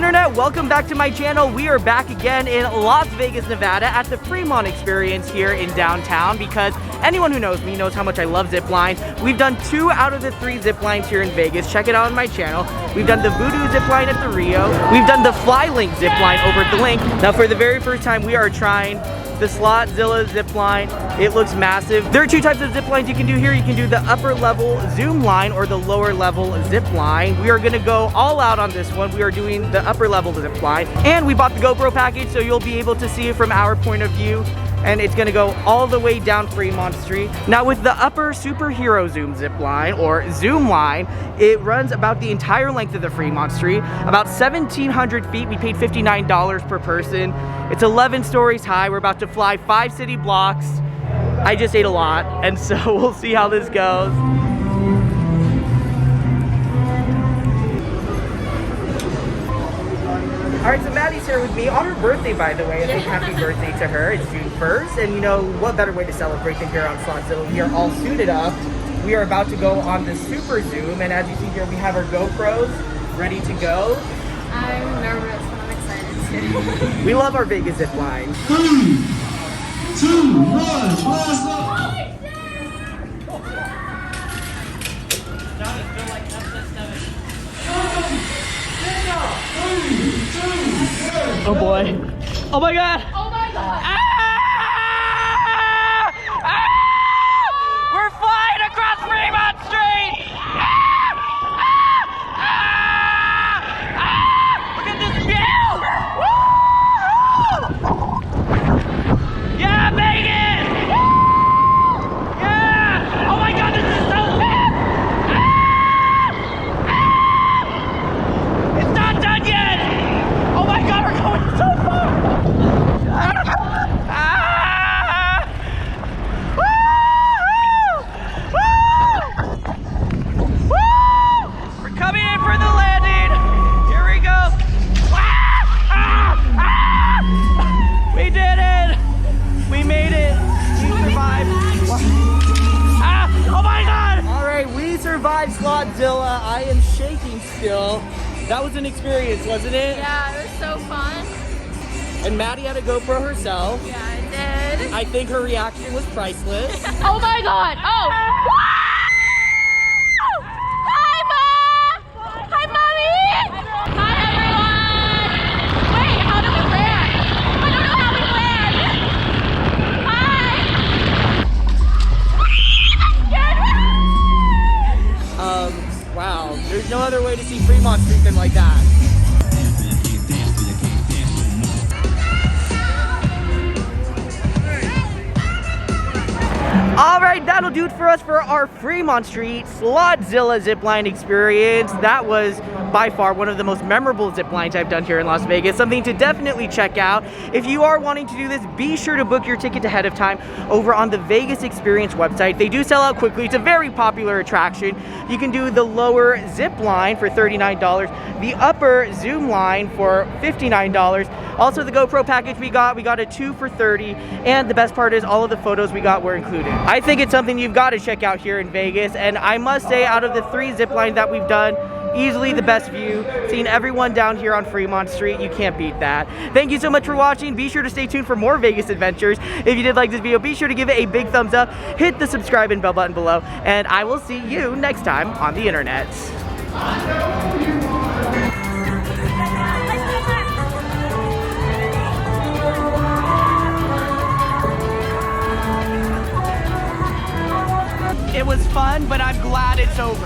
internet? Welcome back to my channel. We are back again in Las Vegas, Nevada at the Fremont Experience here in downtown because anyone who knows me knows how much I love zip lines. We've done 2 out of the 3 zip lines here in Vegas. Check it out on my channel. We've done the Voodoo zip line at the Rio. We've done the Flylink zip line over at the Link. Now for the very first time we are trying the SlotZilla ZipLine. It looks massive. There are 2 types of zip lines you can do here. You can do the upper level Zoomline or the lower level Zipline. We are gonna go all out on this one. We are doing the upper level Zipline. And we bought the GoPro package so you'll be able to see it from our point of view. And it's gonna go all the way down Fremont Street. Now with the upper superhero zoom zipline or Zoomline, it runs about the entire length of the Fremont Street, about 1,700 feet. We paid $59 per person. It's 11 stories high. We're about to fly 5 city blocks. I just ate a lot, and so we'll see how this goes. All right, so Maddie's here with me on her birthday, by the way. I think happy birthday to her. It's June 1st, and you know, what better way to celebrate than here on SlotZilla. We are all suited up. We are about to go on the Super Zoom, and as you see here, we have our GoPros ready to go. I'm nervous, but I'm excited too. We love our Vegas zip line. 3, 2, 1, blast off! Oh boy. Oh my god. Oh my god. Ah! Ah! We're flying across Fremont Street. Ah! Ah! Ah! Ah! Look at this view. Woo! Yeah, Vegas. Woo! Yeah. Oh my god, this is so fast. Ah! Ah! It's not done yet. Oh my god, we're going so far! Ah! Woo! Woo! Woo! We're coming in for the landing! Here we go! Ah! Ah! Ah! We did it! We made it! We survived! Ah! Oh my god! Alright, we survived SlotZilla. I am shaking still. That was an experience, wasn't it? Yeah, it was so fun. And Maddie had a GoPro herself. Yeah, I did. I think her reaction was priceless. Oh my god! Oh! Wow! Hi, Mom! Hi, Mommy! Hi, everyone! Wait, how do we land? I don't know how we land! Hi! Wow. There's no other way to see Fremont Street than like that. Alright, that'll do it for us for our Fremont Street SlotZilla Zipline Experience. That was by far one of the most memorable zip lines I've done here in Las Vegas. Something to definitely check out. If you are wanting to do this, be sure to book your ticket ahead of time over on the Vegas Experience website. They do sell out quickly. It's a very popular attraction. You can do the lower zip line for $39, the upper zoom line for $59. Also the GoPro package we got a 2 for $30, and the best part is all of the photos we got were included. I think it's something you've got to check out here in Vegas, and I must say out of the 3 zip lines that we've done, easily the best view. Seeing everyone down here on Fremont Street, you can't beat that. Thank you so much for watching. Be sure to stay tuned for more Vegas adventures. If you did like this video, be sure to give it a big thumbs up, hit the subscribe and bell button below, and I will see you next time on the internet. It was fun, but I'm glad it's over.